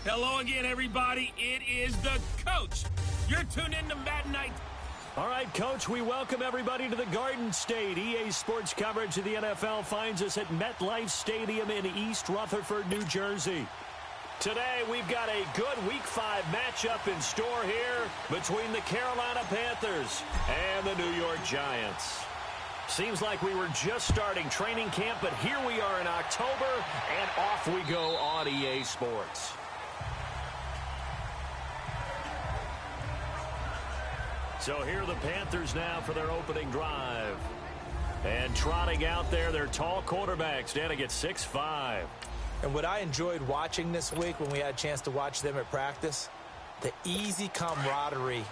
Hello again, everybody. It is the coach. You're tuned in to Madden Night. All right, Coach, we welcome everybody to the Garden State. EA Sports coverage of the NFL finds us at MetLife Stadium in East Rutherford, New Jersey. Today, we've got a good Week 5 matchup in store here between the Carolina Panthers and the New York Giants. Seems like we were just starting training camp, but here we are in October, and off we go on EA Sports. So here are the Panthers now for their opening drive. And trotting out there, their tall quarterback standing at 6'5". And what I enjoyed watching this week when we had a chance to watch them at practice, the easy camaraderie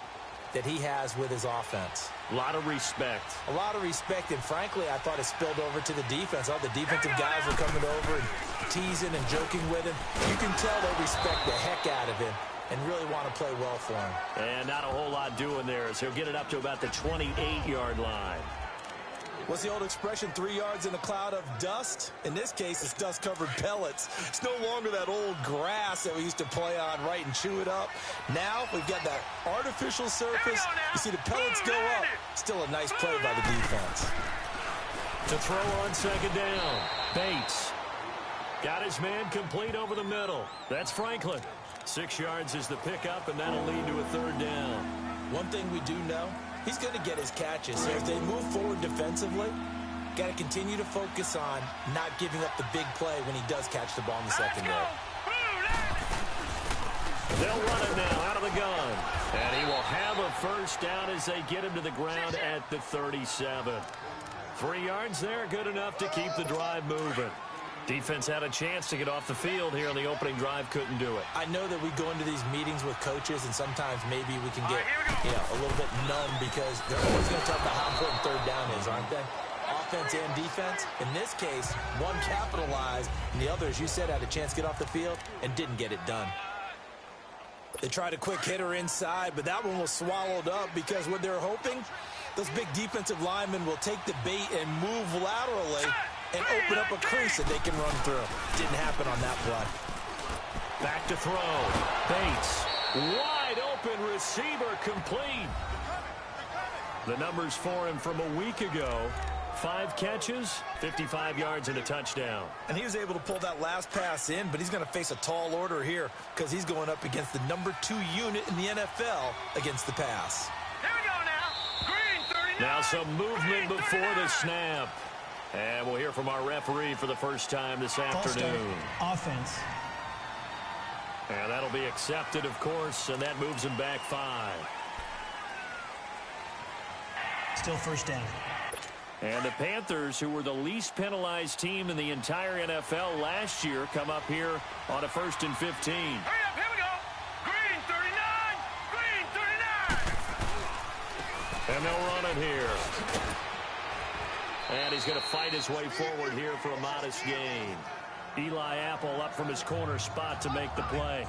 that he has with his offense. A lot of respect. A lot of respect, and frankly, I thought it spilled over to the defense. All the defensive guys were coming over and teasing and joking with him. You can tell they respect the heck out of him and really want to play well for him. And not a whole lot doing there, as he'll get it up to about the 28-yard line. What's the old expression, 3 yards in a cloud of dust? In this case, it's dust-covered pellets. It's no longer that old grass that we used to play on, right, and chew it up. Now we've got that artificial surface. You see the pellets go up. Still a nice play by the defense. To throw on second down, Bates. Got his man complete over the middle. That's Franklin. 6 yards is the pickup, and that'll lead to a third down. One thing we do know, he's going to get his catches. So if they move forward defensively, got to continue to focus on not giving up the big play when he does catch the ball in the secondary. They'll run it now out of the gun. And he will have a first down as they get him to the ground at the 37. 3 yards there, good enough to keep the drive moving. Defense had a chance to get off the field here on the opening drive, couldn't do it. I know that we go into these meetings with coaches, and sometimes maybe we can get a little bit numb because they're always going to talk about how important third down is, aren't they? Offense and defense. In this case, one capitalized, and the other, as you said, had a chance to get off the field and didn't get it done. They tried a quick hitter inside, but that one was swallowed up because what they're hoping, those big defensive linemen will take the bait and move laterally and open up a crease that they can run through. Didn't happen on that play. Back to throw. Bates. Wide open receiver complete. The numbers for him from a week ago. 5 catches, 55 yards, and a touchdown. And he was able to pull that last pass in, but he's going to face a tall order here because he's going up against the number 2 unit in the NFL against the pass. Here we go now. Green 39. Now some movement before the snap. And we'll hear from our referee for the first time this afternoon. Offense. And that'll be accepted, of course, and that moves him back 5. Still first down. And the Panthers, who were the least penalized team in the entire NFL last year, come up here on a 1st and 15. Hurry up, here we go. Green 39. Green 39. And they'll run it here. And he's going to fight his way forward here for a modest gain. Eli Apple up from his corner spot to make the play.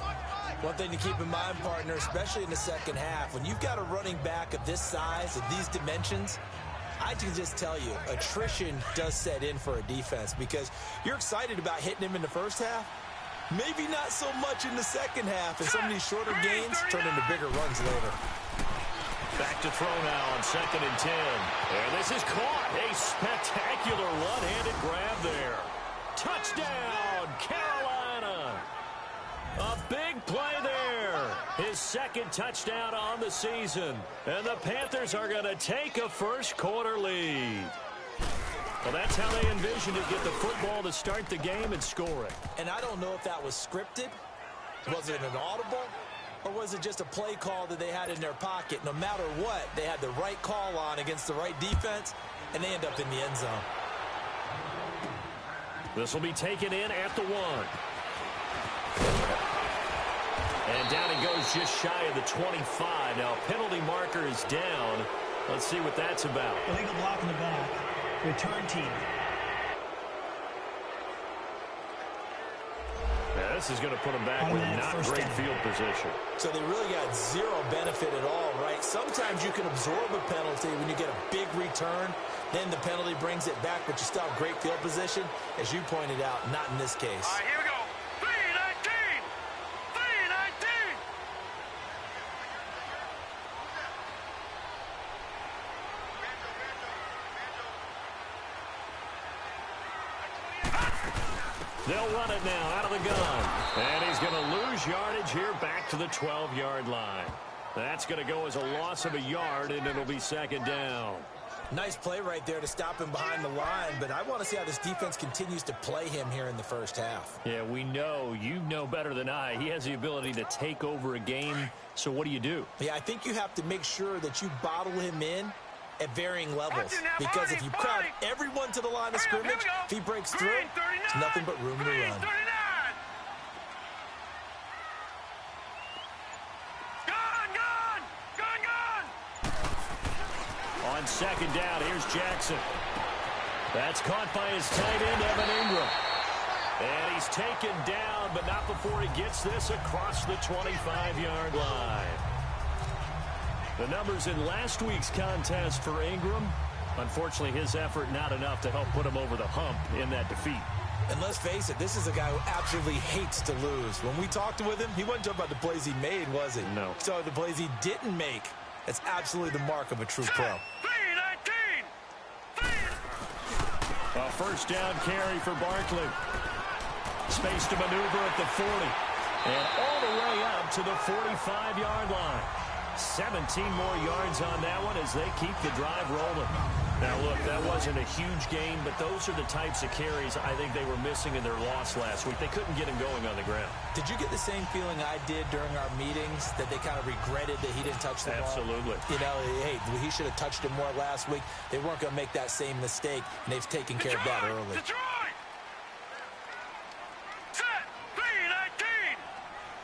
One thing to keep in mind, partner, especially in the second half, when you've got a running back of this size, of these dimensions, I can just tell you, attrition does set in for a defense because you're excited about hitting him in the first half. Maybe not so much in the second half, and some of these shorter gains turn into bigger runs later. Back to throw now on 2nd and 10. And this is caught. A spectacular one-handed grab there. Touchdown, Carolina. A big play there. His 2nd touchdown on the season. And the Panthers are going to take a first-quarter lead. Well, that's how they envisioned it, get the football to start the game and score it. And I don't know if that was scripted. Was it an audible? Or was it just a play call that they had in their pocket? No matter what, they had the right call on against the right defense, and they end up in the end zone. This will be taken in at the 1. And down he goes just shy of the 25. Now, penalty marker is down. Let's see what that's about. Illegal block in the back. Return team. Now, this is going to put him back with not great field position. So they really got zero benefit at all, right? Sometimes you can absorb a penalty when you get a big return. Then the penalty brings it back, but you still have great field position. As you pointed out, not in this case. All right, here we go. 3-19. 3-19. They'll run it now out of the gun. And he's going to lose yardage here back to the 12-yard line. That's going to go as a loss of a yard, and it'll be second down. Nice play right there to stop him behind the line, but I want to see how this defense continues to play him here in the first half. Yeah, we know. You know better than I. He has the ability to take over a game, so what do? Yeah, I think you have to make sure that you bottle him in at varying levels, because if you crowd everyone to the line of scrimmage, if he breaks through, it's nothing but room to run. On second down, here's Jackson. That's caught by his tight end, Evan Ingram. And he's taken down, but not before he gets this across the 25-yard line. The numbers in last week's contest for Ingram, unfortunately his effort not enough to help put him over the hump in that defeat. And let's face it, this is a guy who absolutely hates to lose. When we talked with him, he wasn't talking about the plays he made, was he? No. So the plays he didn't make. That's absolutely the mark of a true pro. A first down carry for Barkley. Space to maneuver at the 40. And all the way up to the 45-yard line. 17 more yards on that one as they keep the drive rolling. Now, look, that wasn't a huge gain, but those are the types of carries I think they were missing in their loss last week. They couldn't get him going on the ground. Did you get the same feeling I did during our meetings, that they kind of regretted that he didn't touch the ball? Absolutely. You know, hey, he should have touched it more last week. They weren't going to make that same mistake, and they've taken care of that early. Detroit! Set! 3-19!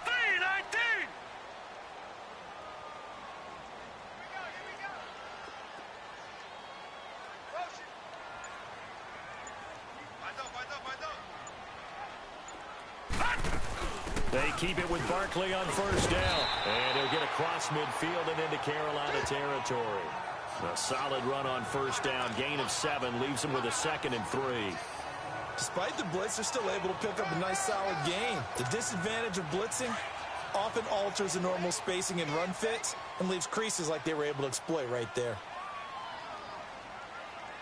3-19! They keep it with Barkley on first down. And he'll get across midfield and into Carolina territory. A solid run on first down. Gain of 7 leaves him with a 2nd and 3. Despite the blitz, they're still able to pick up a nice, solid gain. The disadvantage of blitzing often alters the normal spacing and run fits and leaves creases like they were able to exploit right there.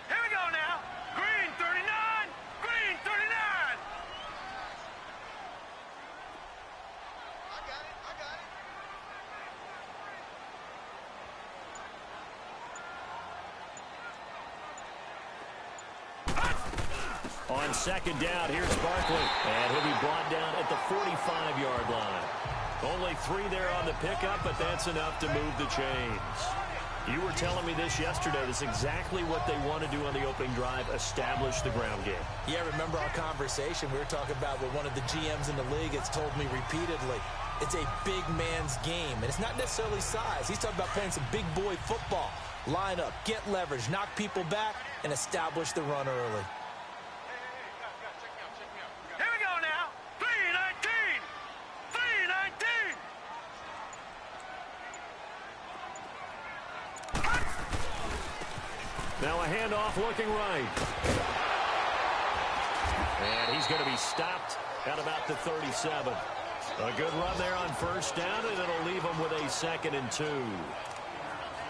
Here we go now. Green 39. Green 39. On second down, here's Barkley. And he'll be brought down at the 45-yard line. Only 3 there on the pickup, but that's enough to move the chains. You were telling me this yesterday. This is exactly what they want to do on the opening drive, establish the ground game. Yeah, remember our conversation? We were talking about what one of the GMs in the league has told me repeatedly. It's a big man's game, and it's not necessarily size. He's talking about playing some big boy football. Line up, get leverage, knock people back, and establish the run early. Here we go now. 3-19. 3-19. Now a handoff looking right. And he's going to be stopped at about the 37. A good run there on first down, and it'll leave him with a 2nd and 2.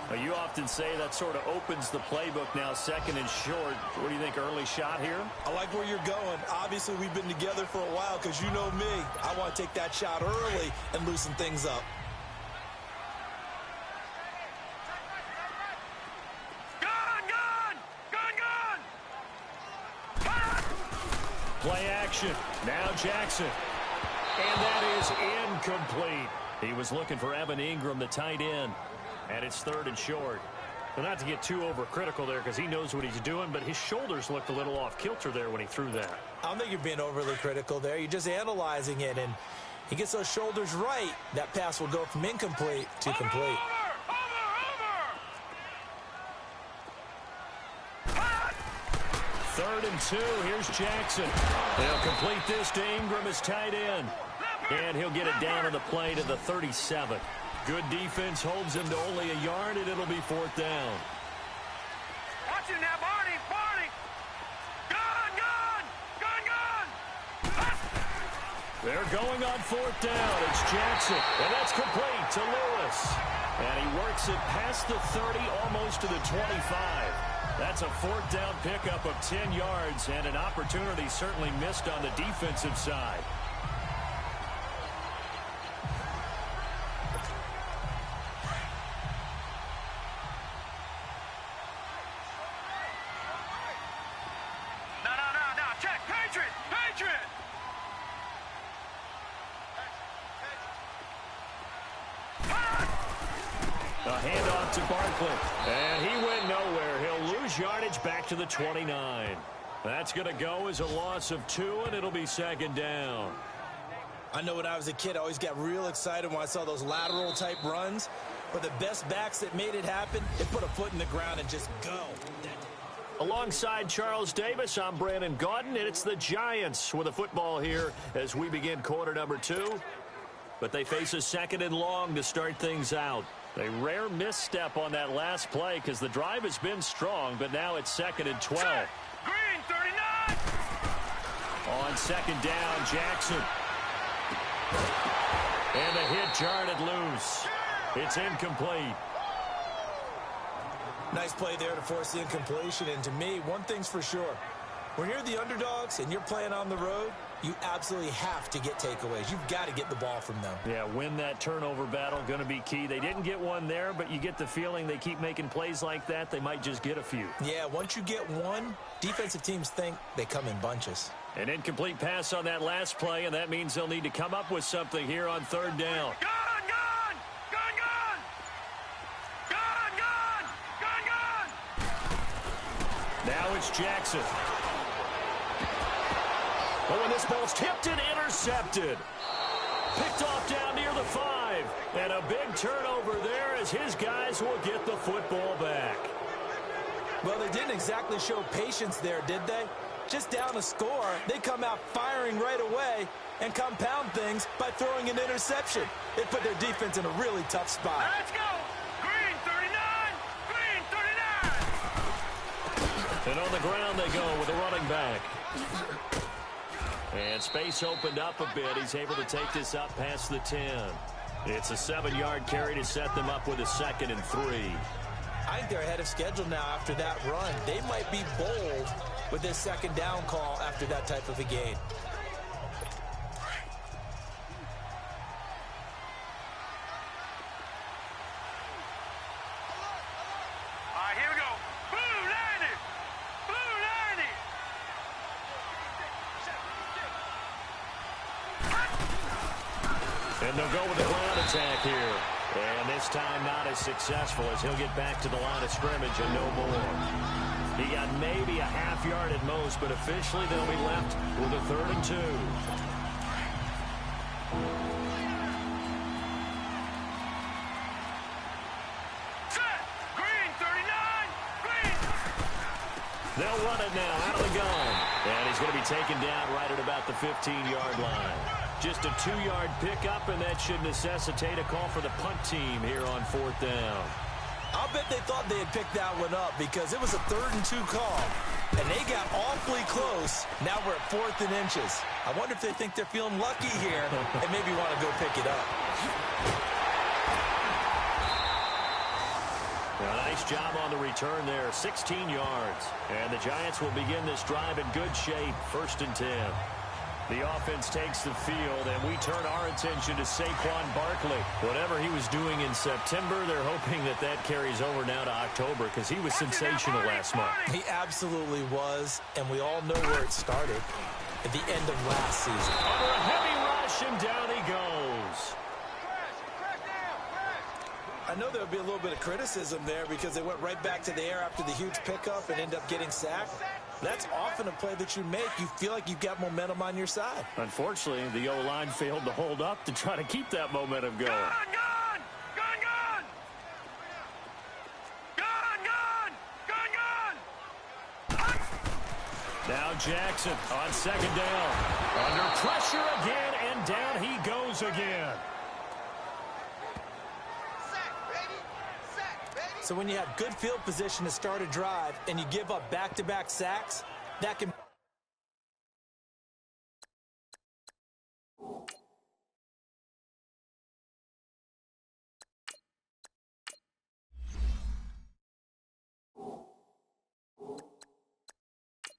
Now, you often say that sort of opens the playbook now, 2nd and short. What do you think, early shot here? I like where you're going. Obviously, we've been together for a while because you know me. I want to take that shot early and loosen things up. Play action. Now Jackson. And that is incomplete. He was looking for Evan Ingram, the tight end. And it's 3rd and short. Well, not to get too overcritical there because he knows what he's doing, but his shoulders looked a little off kilter there when he threw that. I don't think you're being overly critical there. You're just analyzing it, and he gets those shoulders right. That pass will go from incomplete to complete. Third and 2. Here's Jackson. They'll complete this to Ingram as tight end. And he'll get it down on the play to the 37. Good defense holds him to only a yard, and it'll be 4th down. Watch it now, Barney. Barney. Gun. They're going on 4th down. It's Jackson. And that's complete to Lewis. And he works it past the 30, almost to the 25. That's a fourth down pickup of 10 yards and an opportunity certainly missed on the defensive side. No, check, Patriot, Patriot! A handoff to Barkley. And he went nowhere. He'll lose yardage back to the 29. That's going to go as a loss of 2, and it'll be second down. I know when I was a kid, I always got real excited when I saw those lateral-type runs. But the best backs that made it happen, they put a foot in the ground and just go. Alongside Charles Davis, I'm Brandon Gaudin, and it's the Giants with a football here as we begin quarter number 2. But they face a second and long to start things out. A rare misstep on that last play because the drive has been strong, but now it's second and 12. Green, 39! On second down, Jackson. And a hit jarred it loose. It's incomplete. Nice play there to force the incompletion. And to me, one thing's for sure. When you're the underdogs and you're playing on the road, you absolutely have to get takeaways. You've got to get the ball from them. Yeah, win that turnover battle, going to be key. They didn't get one there, but you get the feeling they keep making plays like that, they might just get a few. Yeah, once you get one, defensive teams think they come in bunches. An incomplete pass on that last play, and that means they'll need to come up with something here on third down. Gun! Now it's Jackson. Oh, and this ball's tipped and intercepted. Picked off down near the 5. And a big turnover there as his guys will get the football back. Well, they didn't exactly show patience there, did they? Just down a score, they come out firing right away and compound things by throwing an interception. It put their defense in a really tough spot. Let's go! Green, 39! Green, 39! And on the ground they go with a running back. And space opened up a bit. He's able to take this up past the 10. It's a 7-yard carry to set them up with a second and 3. I think they're ahead of schedule now after that run. They might be bold with this second down call after that type of a gain. All right, here we go. Blue 90! Blue 90! And they'll go with the ground attack here. And this time not as successful as he'll get back to the line of scrimmage and no more. He got maybe a half yard at most, but officially they'll be left with a 3rd and 2. Set! Green, 39! Green! They'll run it now out of the gun. And he's going to be taken down right at about the 15-yard line. Just a 2-yard pickup, and that should necessitate a call for the punt team here on 4th down. I'll bet they thought they had picked that one up because it was a 3rd and 2 call, and they got awfully close. Now we're at 4th and inches. I wonder if they think they're feeling lucky here and maybe want to go pick it up. A nice job on the return there, 16 yards. And the Giants will begin this drive in good shape, 1st and 10. The offense takes the field, and we turn our attention to Saquon Barkley. Whatever he was doing in September, they're hoping that that carries over now to October because he was sensational last month. He absolutely was, and we all know where it started at the end of last season. Under a heavy rush, and down he goes. I know there would be a little bit of criticism there because they went right back to the air after the huge pickup and ended up getting sacked. That's often a play that you make. You feel like you've got momentum on your side. Unfortunately, the O-line failed to hold up to try to keep that momentum going. Gun! Gun! Gun! Gun! Gun! Gun! Gun! Now Jackson on second down. Under pressure again, and down he goes again. So when you have good field position to start a drive and you give up back-to-back sacks, that can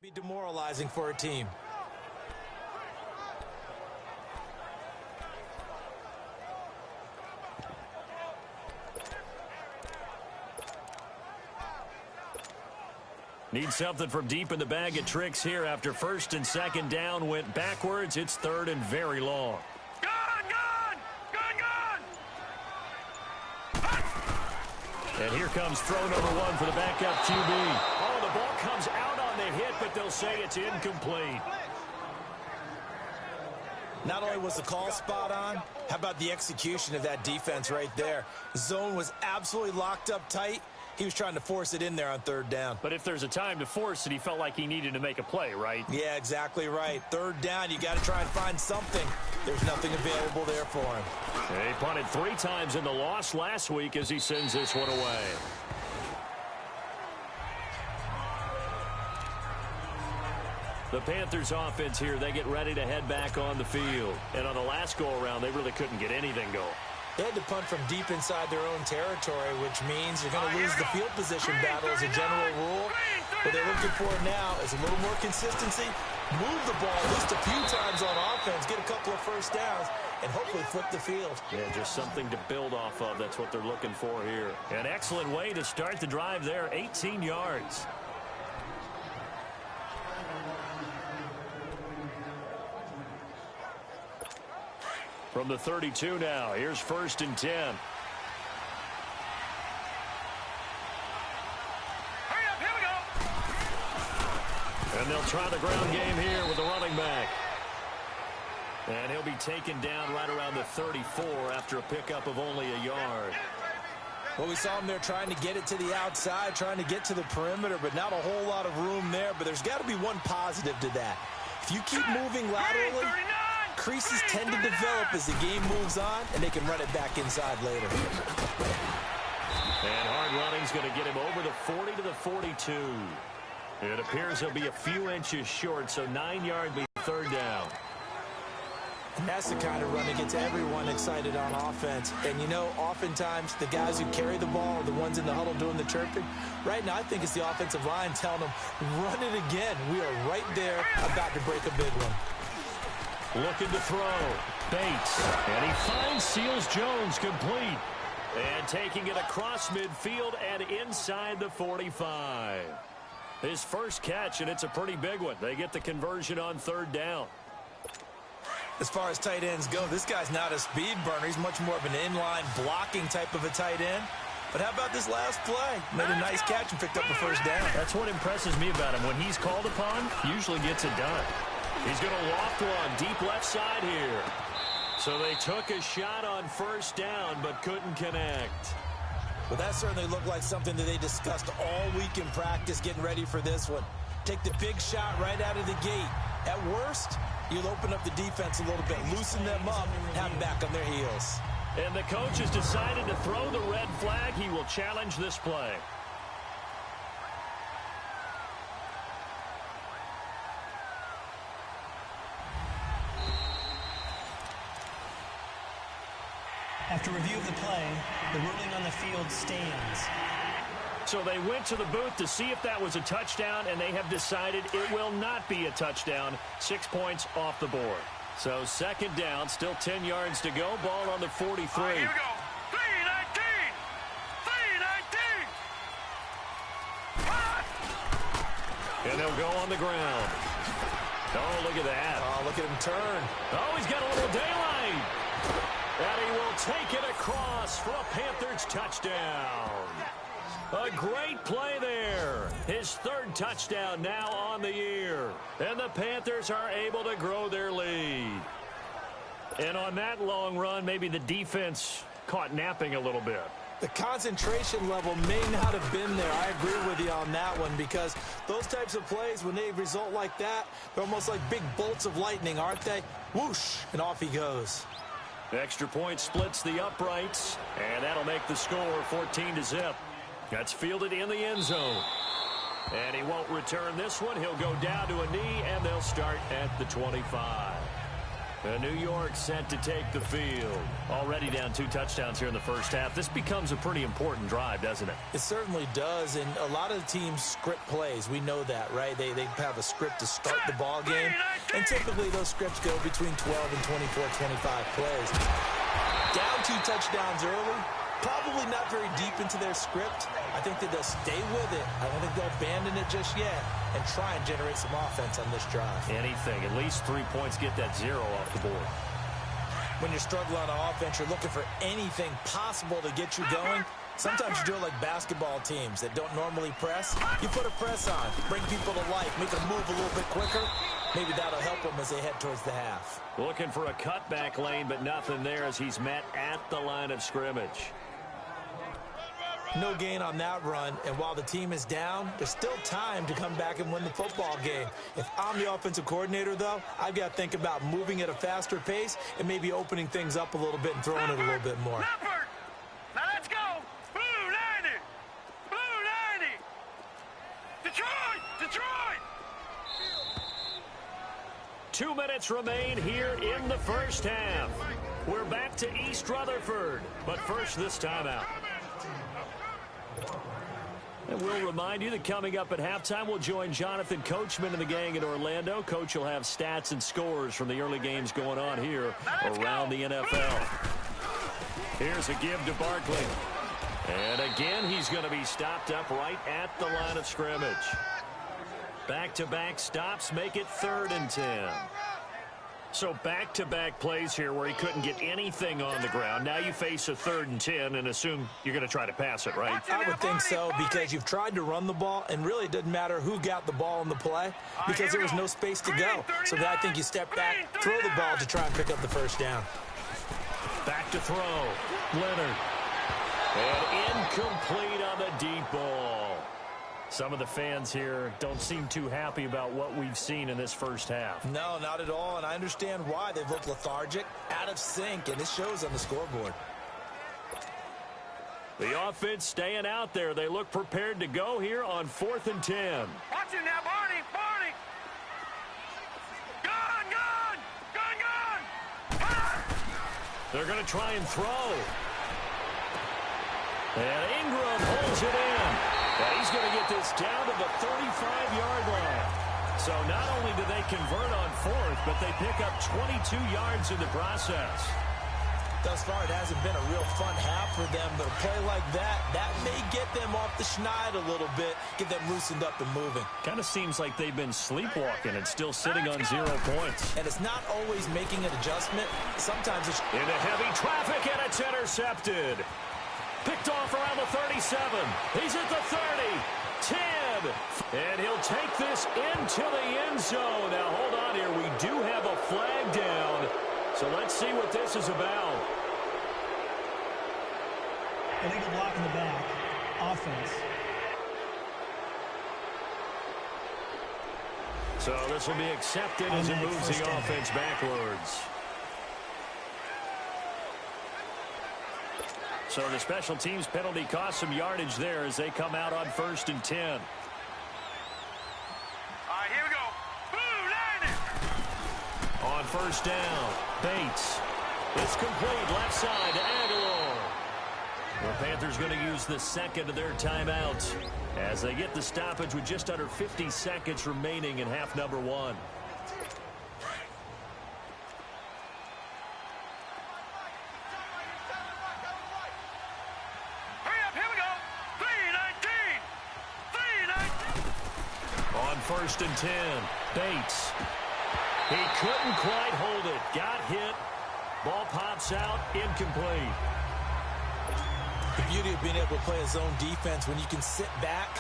Be demoralizing for a team. Need something from deep in the bag of tricks here after first and second down went backwards. It's third and very long. And here comes throw number one for the backup QB. Oh, the ball comes out on the hit, but they'll say it's incomplete. Not only was the call spot on, how about the execution of that defense right there? The zone was absolutely locked up tight. He was trying to force it in there on third down. But if there's a time to force it, he felt like he needed to make a play, right? Yeah, exactly right. Third down, you got to try and find something. There's nothing available there for him. He punted 3 times in the loss last week as he sends this one away. The Panthers offense here, they get ready to head back on the field. And on the last go-around, they really couldn't get anything going. They had to punt from deep inside their own territory, which means you're going to lose the field position battle as a general rule. What they're looking for now is a little more consistency, move the ball at least a few times on offense, get a couple of first downs, and hopefully flip the field. Yeah, just something to build off of. That's what they're looking for here. An excellent way to start the drive there, 18 yards. From the 32 now, here's first and 10. Hurry up, here we go. And they'll try the ground game here with the running back. And he'll be taken down right around the 34 after a pickup of only a yard. Well, we saw him there trying to get it to the outside, trying to get to the perimeter, but not a whole lot of room there. But there's got to be one positive to that. If you keep moving laterally, creases tend to develop as the game moves on, and they can run it back inside later. And hard running's going to get him over the 40 to the 42. It appears he'll be a few inches short, so 9 yards be third down. And that's the kind of run that gets everyone excited on offense. And, you know, oftentimes the guys who carry the ball are the ones in the huddle doing the chirping. Right now, I think it's the offensive line telling them, run it again. We are right there about to break a big one. Looking to throw. Bates. And he finds Seals-Jones complete. And taking it across midfield and inside the 45. His first catch, and it's a pretty big one. They get the conversion on third down. As far as tight ends go, this guy's not a speed burner. He's much more of an inline blocking type of a tight end. But how about this last play? Made a nice catch and picked up a first down. That's what impresses me about him. When he's called upon, usually gets it done. He's going to loft one deep left side here. So they took a shot on first down but couldn't connect. Well, that certainly looked like something that they discussed all week in practice getting ready for this one. Take the big shot right out of the gate. At worst, you'll open up the defense a little bit, loosen them up, have them back on their heels. And the coach has decided to throw the red flag. He will challenge this play. After review of the play, the ruling on the field stands. So they went to the booth to see if that was a touchdown, and they have decided it will not be a touchdown. 6 points off the board. So second down, still 10 yards to go. Ball on the 43. Here we go. 319. 319. And they'll go on the ground. Oh, look at that. Oh, look at him turn. Oh, he's got a little daylight. And he will take it across for a Panthers touchdown. A great play there. His third touchdown now on the year. And the Panthers are able to grow their lead. And on that long run, maybe the defense caught napping a little bit. The concentration level may not have been there. I agree with you on that one, because those types of plays, when they result like that, they're almost like big bolts of lightning, aren't they? Whoosh, and off he goes. Extra point splits the uprights, and that'll make the score 14-0. That's fielded in the end zone. And he won't return this one. He'll go down to a knee, and they'll start at the 25. And New York set to take the field. Already down 2 touchdowns here in the first half. This becomes a pretty important drive, doesn't it? It certainly does, and a lot of the teams script plays. We know that, right? They have a script to start the ball game, and typically those scripts go between 12 and 24, 25 plays. Down 2 touchdowns early, probably not very deep into their script. I think that they'll stay with it. I don't think they'll abandon it just yet and try and generate some offense on this drive. Anything. At least 3 points, get that 0 off the board. When you're struggling on offense, you're looking for anything possible to get you going. Sometimes you do it like basketball teams that don't normally press. You put a press on, bring people to life, make them move a little bit quicker. Maybe that'll help them as they head towards the half. Looking for a cutback lane, but nothing there as he's met at the line of scrimmage. No gain on that run, and while the team is down, there's still time to come back and win the football game. If I'm the offensive coordinator, though, I've got to think about moving at a faster pace and maybe opening things up a little bit and throwing it a little bit more. Now let's go! Blue 90! Blue 90! Detroit! Detroit! 2 minutes remain here in the first half. We're back to East Rutherford, but first this timeout. And we'll remind you that coming up at halftime, we'll join Jonathan Coachman and the gang in Orlando. Coach will have stats and scores from the early games going on here around the NFL. Here's a give to Barkley. And again, he's going to be stopped up right at the line of scrimmage. Back-to-back stops make it 3rd and 10. So back-to-back plays here where he couldn't get anything on the ground. Now you face a 3rd and 10 and assume you're going to try to pass it, right? I would think so, because you've tried to run the ball, and really it doesn't matter who got the ball in the play because there was no space to go. So I think you step back, throw the ball to try and pick up the first down. Back to throw. Leonard. And incomplete on the deep ball. Some of the fans here don't seem too happy about what we've seen in this first half. No, not at all, and I understand why. They've looked lethargic, out of sync, and it shows on the scoreboard. The offense staying out there. They look prepared to go here on 4th and 10. Watch it now, Barney! Barney! Gun! Gun! Gun! Gun! They're going to try and throw. And Ingram holds it in. And he's going to get this down to the 35-yard line. So not only do they convert on 4th, but they pick up 22 yards in the process. Thus far, it hasn't been a real fun half for them, but a play like that may get them off the schneid a little bit, get them loosened up and moving. Kind of seems like they've been sleepwalking and still sitting on 0 points. And it's not always making an adjustment. Sometimes it's... Into heavy traffic, and it's intercepted. Picked off around the 37. He's at the 30. 10. And he'll take this into the end zone. Now, hold on here. We do have a flag down. So let's see what this is about. Illegal block in the back. Offense. So this will be accepted as it moves the offense backwards. So the special teams penalty cost some yardage there as they come out on 1st and 10. All right, here we go. Blue 90! On 1st down, Bates. It's complete, left side to Aguilar. The Panthers going to use the 2nd of their timeout as they get the stoppage with just under 50 seconds remaining in half number 1. On 1st and 10, Bates. He couldn't quite hold it. Got hit. Ball pops out, incomplete. The beauty of being able to play a zone defense when you can sit back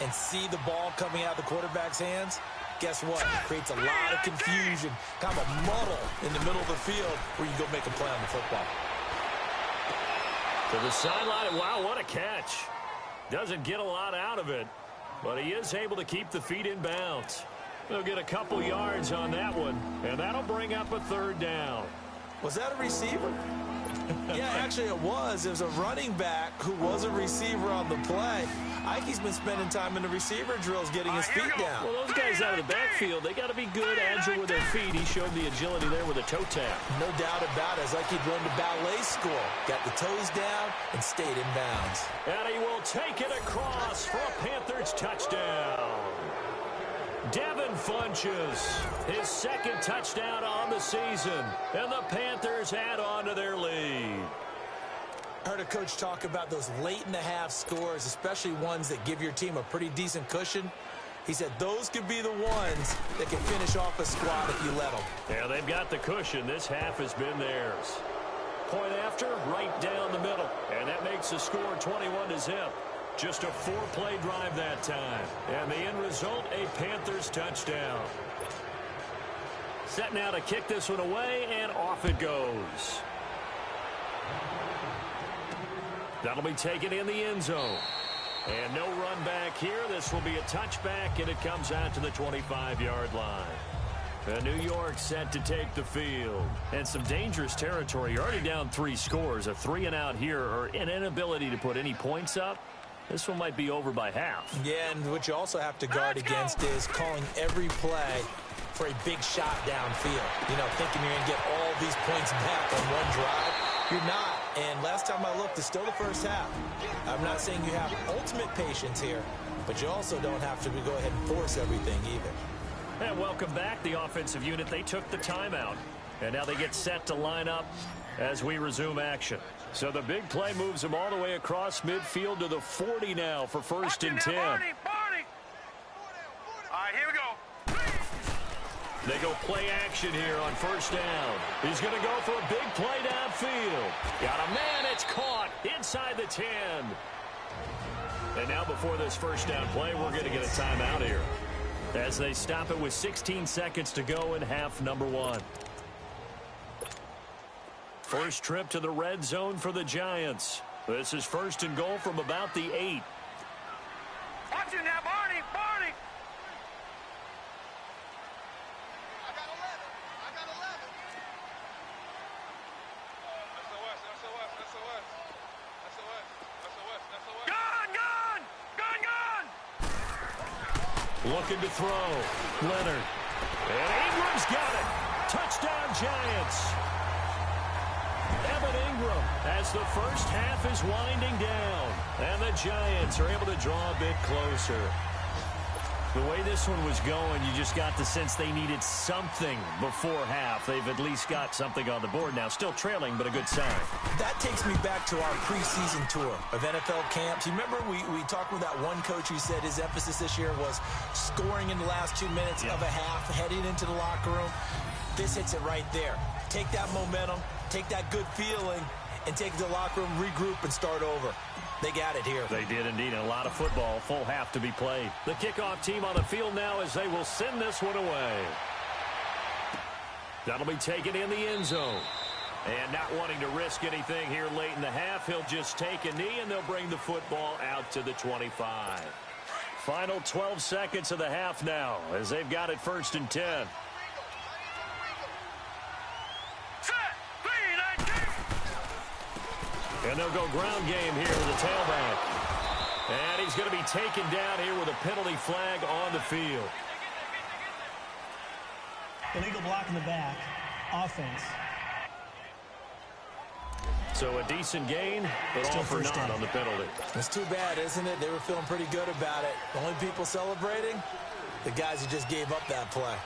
and see the ball coming out of the quarterback's hands, guess what? It creates a lot of confusion, kind of a muddle in the middle of the field where you go make a play on the football. To the sideline. Wow, what a catch. Doesn't get a lot out of it, but he is able to keep the feet in bounds. They'll get a couple yards on that one, and that'll bring up a 3rd down. Was that a receiver? Yeah, actually it was. It was a running back who was a receiver on the play. Ike's been spending time in the receiver drills getting his feet down. Well, those guys out of the backfield, they got to be good, agile with their feet. He showed the agility there with a toe tap. No doubt about it. It's like he'd learned the ballet school. Got the toes down and stayed in bounds. And he will take it across for a Panthers touchdown. Devin Funches, his second touchdown on the season, and the Panthers add on to their lead. I heard a coach talk about those late-in-the-half scores, especially ones that give your team a pretty decent cushion. He said those could be the ones that can finish off a squad if you let them. Yeah, they've got the cushion. This half has been theirs. Point after, right down the middle, and that makes the score 21-0. Just a 4-play drive that time. And the end result, a Panthers touchdown. Set now to kick this one away, and off it goes. That'll be taken in the end zone. And no run back here. This will be a touchback, and it comes out to the 25-yard line. New York set to take the field. And some dangerous territory. You're already down 3 scores. A 3-and-out here, or an inability to put any points up. This one might be over by half. Yeah, and what you also have to guard against is calling every play for a big shot downfield. You know, thinking you're going to get all these points back on one drive. You're not. And last time I looked, it's still the first half. I'm not saying you have ultimate patience here, but you also don't have to go ahead and force everything either. And welcome back, the offensive unit. They took the timeout, and now they get set to line up as we resume action. So the big play moves them all the way across midfield to the 40 now for first and 10. All right, here we go. They go play action here on first down. He's going to go for a big play downfield. Got a man, it's caught inside the 10. And now before this first down play, we're going to get a timeout here as they stop it with 16 seconds to go in half number 1. First trip to the red zone for the Giants. This is first and goal from about the 8. Watch it now, Barney. I got 11. Gun! Looking to throw. Leonard. And Ingram's got it. Touchdown, Giants. Evan Ingram as the first half is winding down. And the Giants are able to draw a bit closer. The way this one was going, you just got the sense they needed something before half. They've at least got something on the board now. Still trailing, but a good sign. That takes me back to our preseason tour of NFL camps. You remember we talked with that one coach who said his emphasis this year was scoring in the last 2 minutes of a half, heading into the locker room. This hits it right there. Take that momentum, take that good feeling, and take it to the locker room, regroup, and start over. They got it here. They did indeed. And a lot of football, full half to be played. The kickoff team on the field now as they will send this one away. That'll be taken in the end zone. And not wanting to risk anything here late in the half, he'll just take a knee and they'll bring the football out to the 25. Final 12 seconds of the half now as they've got it first and 10. And they'll go ground game here with the tailback. And he's going to be taken down here with a penalty flag on the field. Illegal block in the back. Offense. So a decent gain, but Still all for first naught down. on the penalty. It's too bad, isn't it? They were feeling pretty good about it. The only people celebrating, the guys who just gave up that play.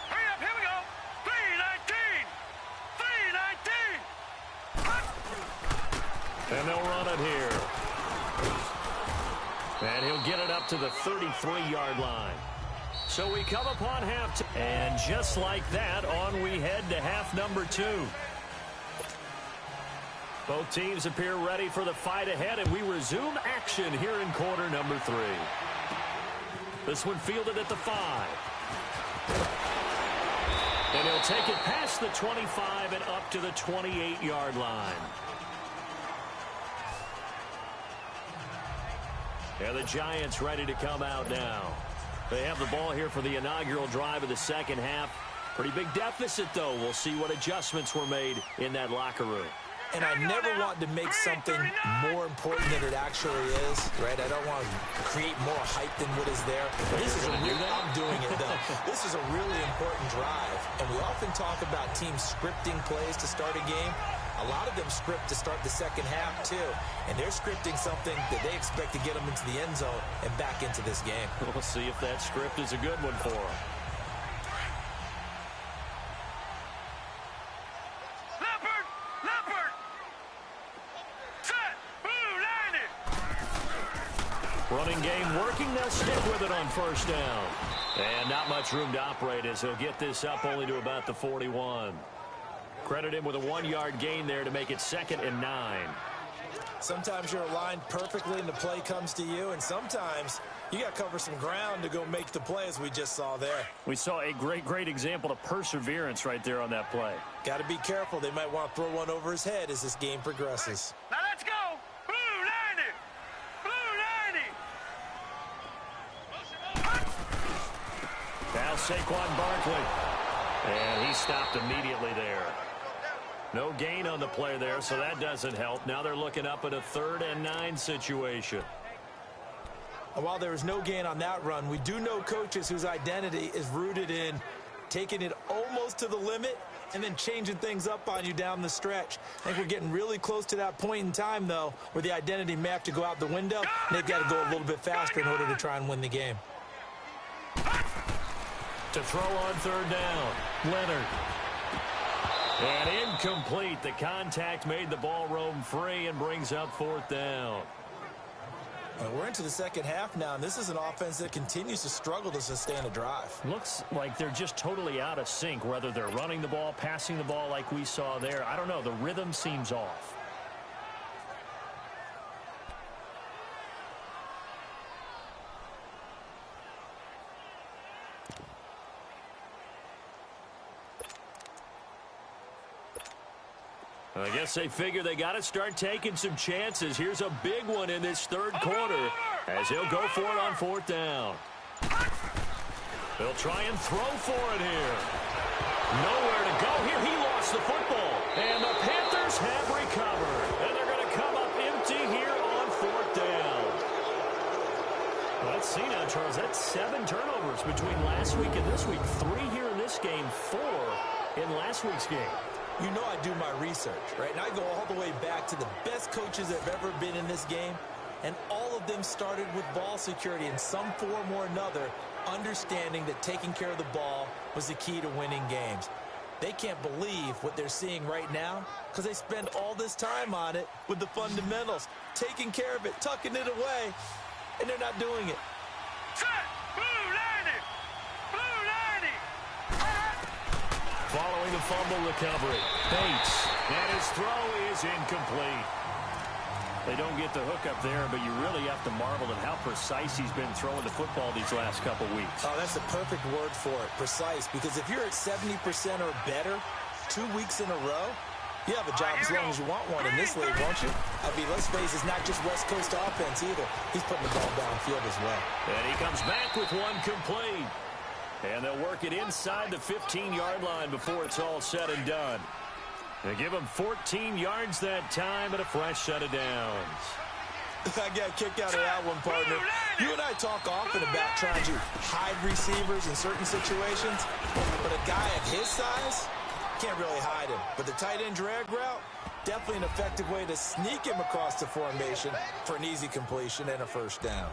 Hurry up, here we go. 3-19. And they'll run it here. And he'll get it up to the 33-yard line. So we come upon halftime. And just like that, on we head to half number 2. Both teams appear ready for the fight ahead, and we resume action here in quarter number 3. This one fielded at the 5. And he'll take it past the 25 and up to the 28-yard line. And the Giants ready to come out now. They have the ball here for the inaugural drive of the second half. Pretty big deficit, though. We'll see what adjustments were made in that locker room. And I never want to make something more important than it actually is, right? I don't want to create more hype than what is there. I'm doing it, though. This is a really important drive. And we often talk about teams scripting plays to start a game. A lot of them script to start the second half, too. And they're scripting something that they expect to get them into the end zone and back into this game. We'll see if that script is a good one for them. Running game working. They'll stick with it on first down. And not much room to operate as he'll get this up only to about the 41. Credit him with a 1-yard gain there to make it 2nd and 9. Sometimes you're aligned perfectly and the play comes to you, and sometimes you got to cover some ground to go make the play, as we just saw there. We saw a great example of perseverance right there on that play. Got to be careful. They might want to throw one over his head as this game progresses. Now let's go. Blue 90. Blue 90. Now Saquon Barkley. And he stopped immediately there. No gain on the play there, so that doesn't help. Now they're looking up at a 3rd and 9 situation. And while there was no gain on that run, we do know coaches whose identity is rooted in taking it almost to the limit and then changing things up on you down the stretch. I think we're getting really close to that point in time, though, where the identity may have to go out the window, and they've got to go a little bit faster in order to try and win the game. To throw on 3rd down, Leonard. And incomplete. The contact made the ball roam free and brings up 4th down. And we're into the second half now, and this is an offense that continues to struggle to sustain a drive. Looks like they're just totally out of sync, whether they're running the ball, passing the ball like we saw there. I don't know. The rhythm seems off. I guess they figure they got to start taking some chances. Here's a big one in this 3rd quarter as he'll go for it on 4th down. They'll try and throw for it here. Nowhere to go here. He lost the football. And the Panthers have recovered. And they're going to come up empty here on 4th down. Let's see now, Charles. That's 7 turnovers between last week and this week. 3 here in this game, 4 in last week's game. You know I do my research, right? And I go all the way back to the best coaches that have ever been in this game, and all of them started with ball security in some form or another, understanding that taking care of the ball was the key to winning games. They can't believe what they're seeing right now because they spend all this time on it with the fundamentals, taking care of it, tucking it away, and they're not doing it. Set. Blue 90. Blue 90. Following the fumble recovery, Bates, and his throw is incomplete. They don't get the hook up there, but you really have to marvel at how precise he's been throwing the football these last couple weeks. Oh, that's the perfect word for it, precise, because if you're at 70% or better 2 weeks in a row, you have a job as long as you want one in this league, won't you? I mean, let's face it, it's not just West Coast offense either. He's putting the ball downfield as well. And he comes back with one complete. And they'll work it inside the 15-yard line before it's all said and done. They give him 14 yards that time and a fresh set of downs. I got a kick out of that one, partner. You and I talk often about trying to hide receivers in certain situations, but a guy of his size can't really hide him. But the tight end drag route, definitely an effective way to sneak him across the formation for an easy completion and a first down.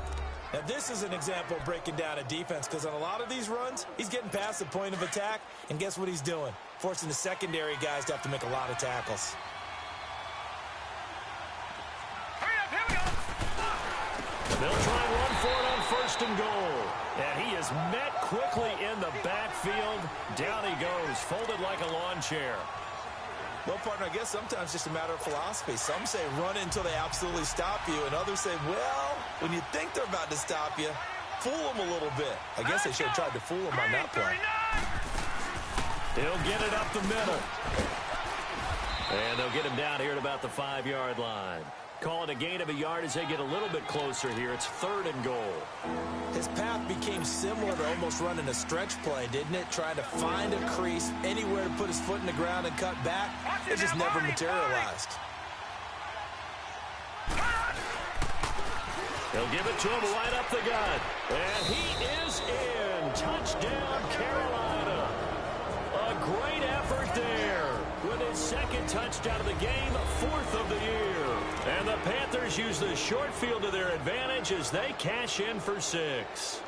Now, this is an example of breaking down a defense because on a lot of these runs, he's getting past the point of attack, and guess what he's doing? Forcing the secondary guys to have to make a lot of tackles. Hurry up, here we go. They'll try and run for it on 1st and goal. And he is met quickly in the backfield. Down he goes, folded like a lawn chair. Well, partner, I guess sometimes just a matter of philosophy. Some say run until they absolutely stop you, and others say, well, when you think they're about to stop you, fool them a little bit. I guess they should have tried to fool them on that play. He'll get it up the middle. And they'll get him down here at about the 5-yard line. Call it a gain of a yard as they get a little bit closer here. It's 3rd and goal. His path became similar to almost running a stretch play, didn't it? Trying to find a crease, anywhere to put his foot in the ground and cut back. It just never materialized. They'll give it to him right up the gut. And he is in. Touchdown, Carolina. A great effort there with his 2nd touchdown of the game, 4th of the year. And the Panthers use the short field to their advantage as they cash in for 6.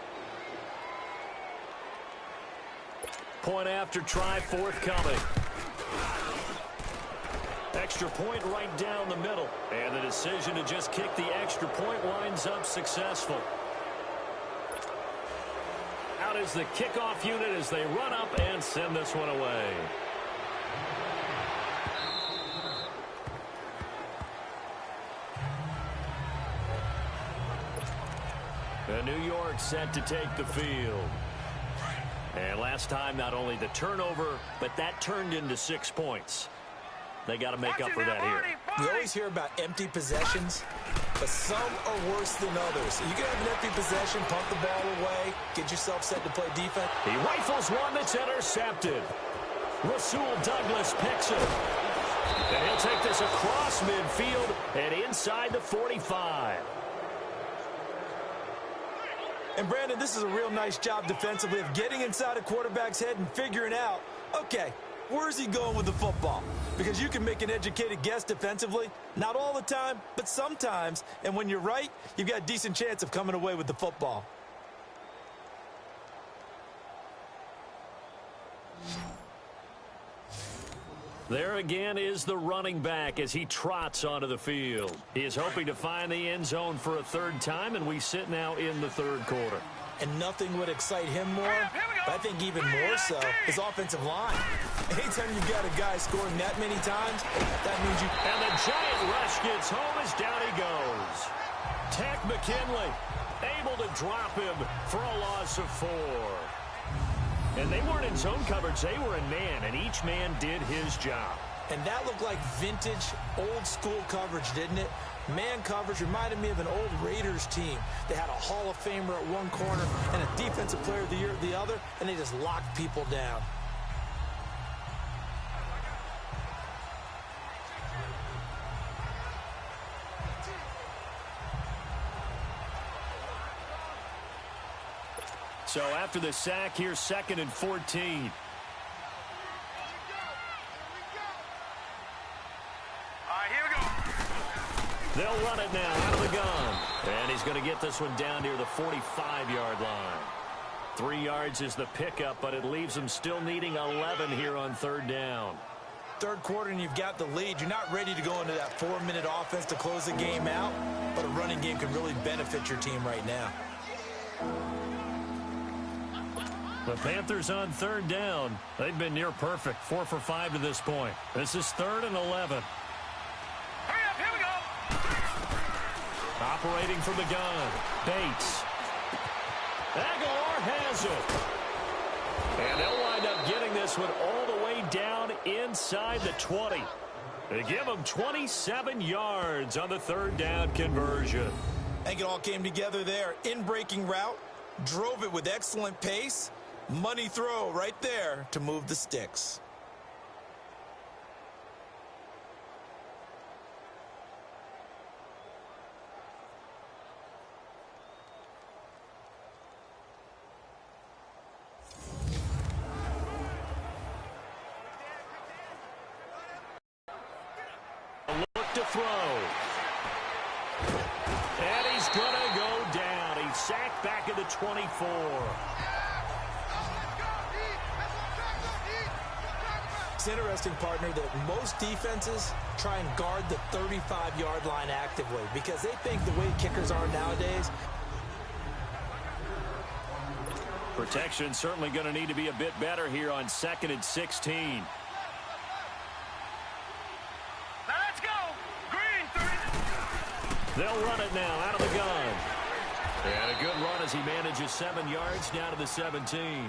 Point after try forthcoming. Extra point right down the middle. And the decision to just kick the extra point winds up successful. Out is the kickoff unit as they run up and send this one away. And New York set to take the field. And last time, not only the turnover, but that turned into 6 points. They got to make up for that here. We always hear about empty possessions, but some are worse than others. You can have an empty possession, pump the ball away, get yourself set to play defense. He rifles one that's intercepted. Rasul Douglas picks it. And he'll take this across midfield and inside the 45. And, Brandon, this is a real nice job defensively of getting inside a quarterback's head and figuring out, okay, where's he going with the football? Because you can make an educated guess defensively. Not all the time, but sometimes. And when you're right, you've got a decent chance of coming away with the football. There again is the running back as he trots onto the field. He is hoping to find the end zone for a 3rd time, and we sit now in the 3rd quarter. And nothing would excite him more, but I think even more so, his offensive line. Anytime you've got a guy scoring that many times, that means you... And the giant rush gets home as down he goes. Tech McKinley able to drop him for a loss of 4. And they weren't in zone coverage, they were in man, and each man did his job. And that looked like vintage, old-school coverage, didn't it? Man coverage reminded me of an old Raiders team. They had a Hall of Famer at one corner and a Defensive Player of the Year at the other, and they just locked people down. So after the sack, here's 2nd and 14. They'll run it now out of the gun. And he's going to get this one down near the 45-yard line. 3 yards is the pickup, but it leaves them still needing 11 here on 3rd down. 3rd quarter and you've got the lead. You're not ready to go into that 4-minute offense to close the game out, but a running game can really benefit your team right now. The Panthers on 3rd down. They've been near perfect, 4 for 5 to this point. This is 3rd and 11. Here we go. Operating from the gun. Bates. Aguilar has it. And they'll wind up getting this one all the way down inside the 20. They give them 27 yards on the 3rd down conversion. I think it all came together there. In-breaking route, drove it with excellent pace. Money throw right there to move the sticks. Look to throw. And he's going to go down. He's sacked back at the 24. It's interesting, partner, that most defenses try and guard the 35-yard line actively because they think the way kickers are nowadays. Protection certainly going to need to be a bit better here on 2nd and 16. Now let's go. Green 30. They'll run it now out of the gun. And a good run as he manages 7 yards down to the 17.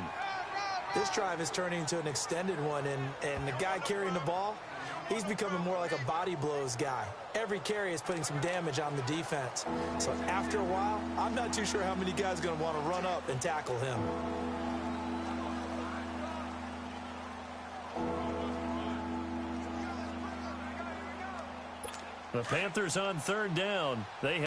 This drive is turning into an extended one, and the guy carrying the ball, he's becoming more like a body blows guy. Every carry is putting some damage on the defense. So after a while, I'm not too sure how many guys are going to want to run up and tackle him. The Panthers on third down. They